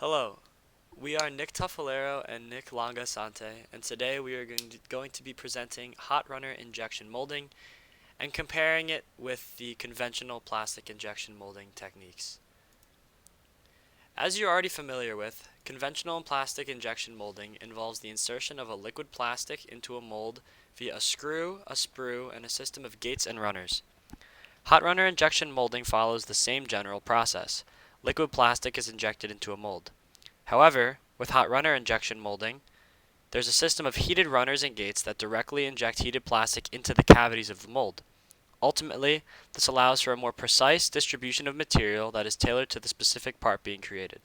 Hello, we are Nick Tufillaro and Nick Longa-Assante, and today we are going to be presenting hot runner injection molding and comparing it with the conventional plastic injection molding techniques. As you're already familiar with, conventional plastic injection molding involves the insertion of a liquid plastic into a mold via a screw, a sprue, and a system of gates and runners. Hot runner injection molding follows the same general process. Liquid plastic is injected into a mold. However, with hot runner injection molding, there's a system of heated runners and gates that directly inject heated plastic into the cavities of the mold. Ultimately, this allows for a more precise distribution of material that is tailored to the specific part being created.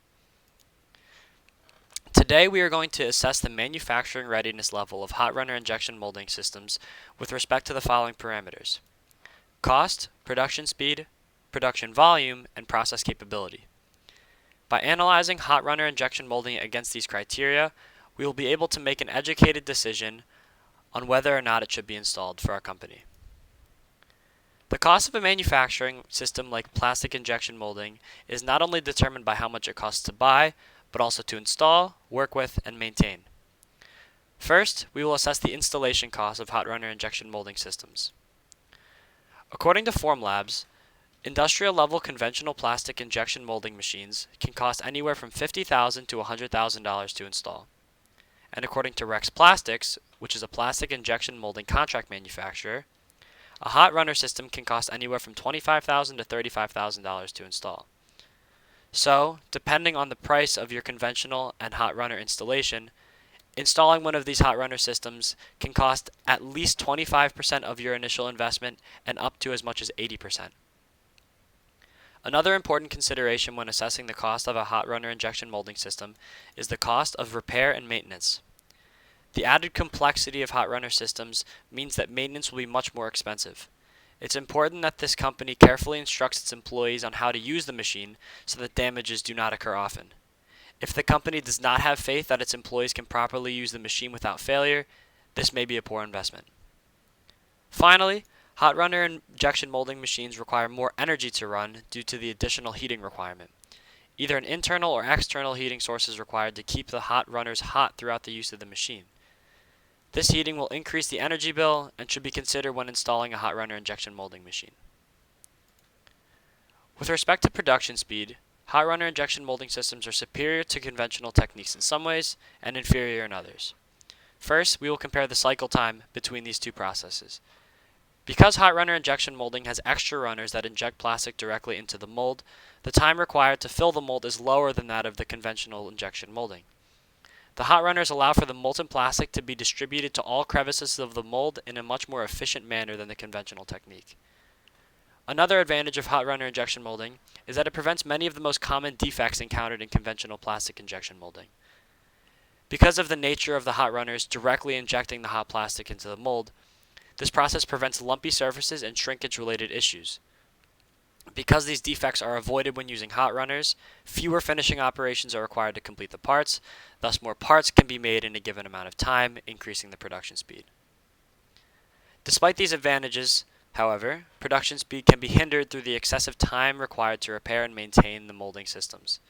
Today we are going to assess the manufacturing readiness level of hot runner injection molding systems with respect to the following parameters: cost, production speed, production volume, and process capability. By analyzing hot runner injection molding against these criteria, we will be able to make an educated decision on whether or not it should be installed for our company. The cost of a manufacturing system like plastic injection molding is not only determined by how much it costs to buy, but also to install, work with, and maintain. First, we will assess the installation cost of hot runner injection molding systems. According to Formlabs, industrial-level conventional plastic injection molding machines can cost anywhere from $50,000 to $100,000 to install. And according to Rex Plastics, which is a plastic injection molding contract manufacturer, a hot runner system can cost anywhere from $25,000 to $35,000 to install. So, depending on the price of your conventional and hot runner installation, installing one of these hot runner systems can cost at least 25% of your initial investment and up to as much as 80%. Another important consideration when assessing the cost of a hot runner injection molding system is the cost of repair and maintenance. The added complexity of hot runner systems means that maintenance will be much more expensive. It's important that this company carefully instructs its employees on how to use the machine so that damages do not occur often. If the company does not have faith that its employees can properly use the machine without failure, this may be a poor investment. Finally, hot runner injection molding machines require more energy to run due to the additional heating requirement. Either an internal or external heating source is required to keep the hot runners hot throughout the use of the machine. This heating will increase the energy bill and should be considered when installing a hot runner injection molding machine. With respect to production speed, hot runner injection molding systems are superior to conventional techniques in some ways and inferior in others. First, we will compare the cycle time between these two processes. Because hot runner injection molding has extra runners that inject plastic directly into the mold, the time required to fill the mold is lower than that of the conventional injection molding. The hot runners allow for the molten plastic to be distributed to all crevices of the mold in a much more efficient manner than the conventional technique. Another advantage of hot runner injection molding is that it prevents many of the most common defects encountered in conventional plastic injection molding. Because of the nature of the hot runners directly injecting the hot plastic into the mold, this process prevents lumpy surfaces and shrinkage-related issues. Because these defects are avoided when using hot runners, fewer finishing operations are required to complete the parts, thus more parts can be made in a given amount of time, increasing the production speed. Despite these advantages, however, production speed can be hindered through the excessive time required to repair and maintain the molding systems.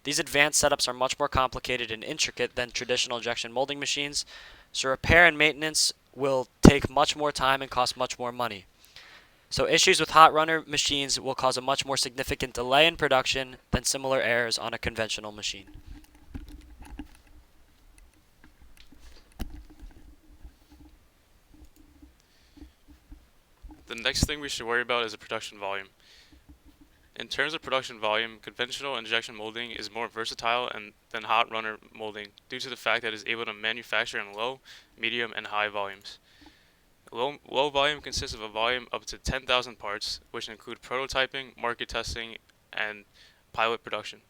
These advanced setups are much more complicated and intricate than traditional injection molding machines, so repair and maintenance will take much more time and cost much more money. So issues with hot runner machines will cause a much more significant delay in production than similar errors on a conventional machine. The next thing we should worry about is the production volume. In terms of production volume, conventional injection molding is more versatile than hot runner molding due to the fact that it is able to manufacture in low, medium, and high volumes. Low volume consists of a volume up to 10,000 parts, which include prototyping, market testing, and pilot production.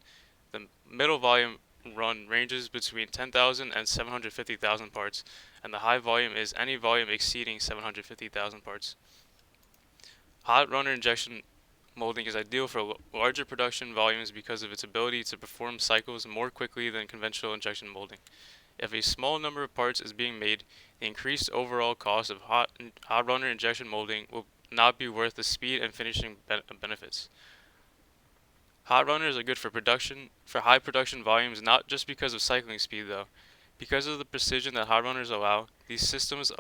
The middle volume run ranges between 10,000 and 750,000 parts, and the high volume is any volume exceeding 750,000 parts. Hot runner injection molding is ideal for larger production volumes because of its ability to perform cycles more quickly than conventional injection molding. If a small number of parts is being made, the increased overall cost of hot runner injection molding will not be worth the speed and finishing benefits. Hot runners are good for high production volumes, not just because of cycling speed though. Because of the precision that hot runners these systems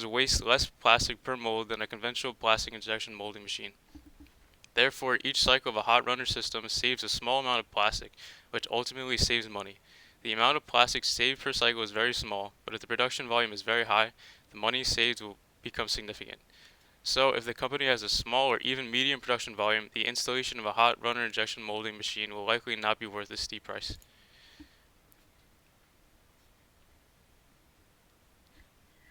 waste less plastic per mold than a conventional plastic injection molding machine. Therefore, each cycle of a hot runner system saves a small amount of plastic, which ultimately saves money. The amount of plastic saved per cycle is very small, but if the production volume is very high, the money saved will become significant. So, if the company has a small or even medium production volume, the installation of a hot runner injection molding machine will likely not be worth the steep price.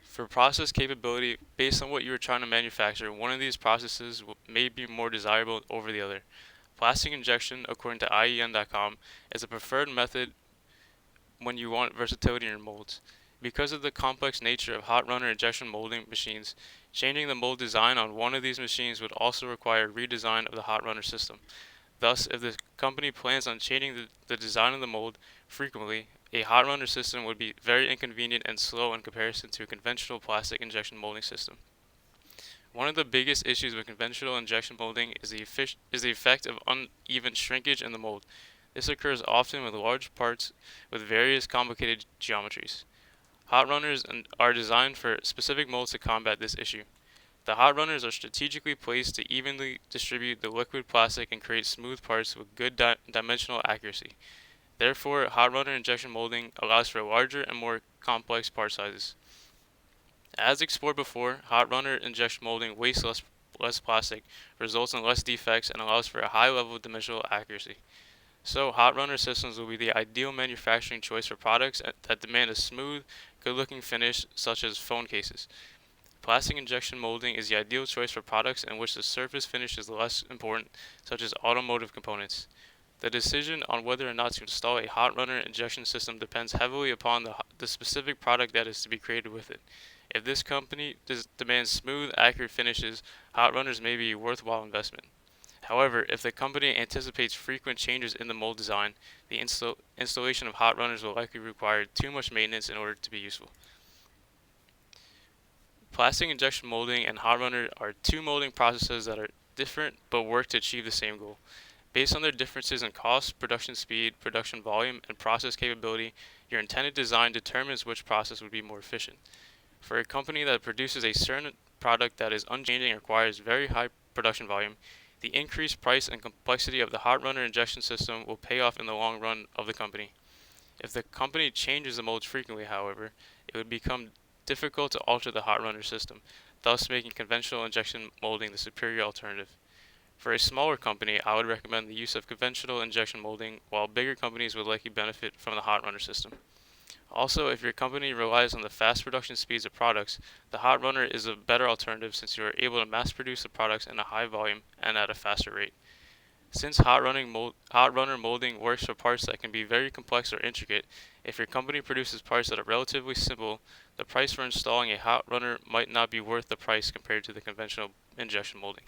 For process capability, based on what you are trying to manufacture, one of these processes may be more desirable over the other. Plastic injection, according to IEN.com, is a preferred method when you want versatility in your molds. Because of the complex nature of hot runner injection molding machines, changing the mold design on one of these machines would also require redesign of the hot runner system. Thus, if the company plans on changing the design of the mold frequently, a hot runner system would be very inconvenient and slow in comparison to a conventional plastic injection molding system. One of the biggest issues with conventional injection molding is the effect of uneven shrinkage in the mold. This occurs often with large parts with various complicated geometries. Hot runners are designed for specific molds to combat this issue. The hot runners are strategically placed to evenly distribute the liquid plastic and create smooth parts with good dimensional accuracy. Therefore, hot runner injection molding allows for larger and more complex part sizes. As explored before, hot runner injection molding wastes less plastic, results in less defects, and allows for a high level of dimensional accuracy. So, hot runner systems will be the ideal manufacturing choice for products that demand a smooth, good-looking finish, such as phone cases. Plastic injection molding is the ideal choice for products in which the surface finish is less important, such as automotive components. The decision on whether or not to install a hot runner injection system depends heavily upon the specific product that is to be created with it. If this company demands smooth, accurate finishes, hot runners may be a worthwhile investment. However, if the company anticipates frequent changes in the mold design, the installation of hot runners will likely require too much maintenance in order to be useful. Plastic injection molding and hot runner are two molding processes that are different but work to achieve the same goal. Based on their differences in cost, production speed, production volume, and process capability, your intended design determines which process would be more efficient. For a company that produces a certain product that is unchanging and requires very high production volume, the increased price and complexity of the hot runner injection system will pay off in the long run of the company. If the company changes the molds frequently, however, it would become difficult to alter the hot runner system, thus making conventional injection molding the superior alternative. For a smaller company, I would recommend the use of conventional injection molding, while bigger companies would likely benefit from the hot runner system. Also, if your company relies on the fast production speeds of products, the hot runner is a better alternative since you are able to mass produce the products in a high volume and at a faster rate. Since hot runner molding works for parts that can be very complex or intricate, if your company produces parts that are relatively simple, the price for installing a hot runner might not be worth the price compared to the conventional injection molding.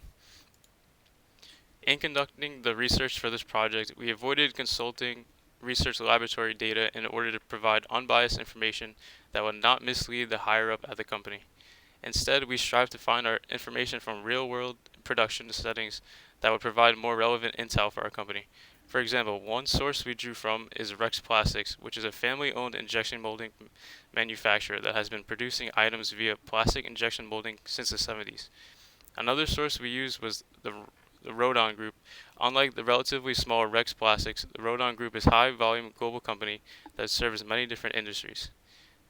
In conducting the research for this project, we avoided consulting research laboratory data in order to provide unbiased information that would not mislead the higher up at the company. Instead, we strive to find our information from real-world production settings that would provide more relevant intel for our company. For example, one source we drew from is Rex Plastics, which is a family-owned injection molding manufacturer that has been producing items via plastic injection molding since the 70s. Another source we used was the Rodon Group. Unlike the relatively small Rex Plastics, the Rodon Group is a high-volume global company that serves many different industries.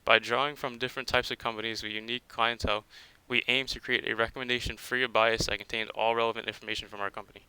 By drawing from different types of companies with unique clientele, we aim to create a recommendation free of bias that contains all relevant information from our company.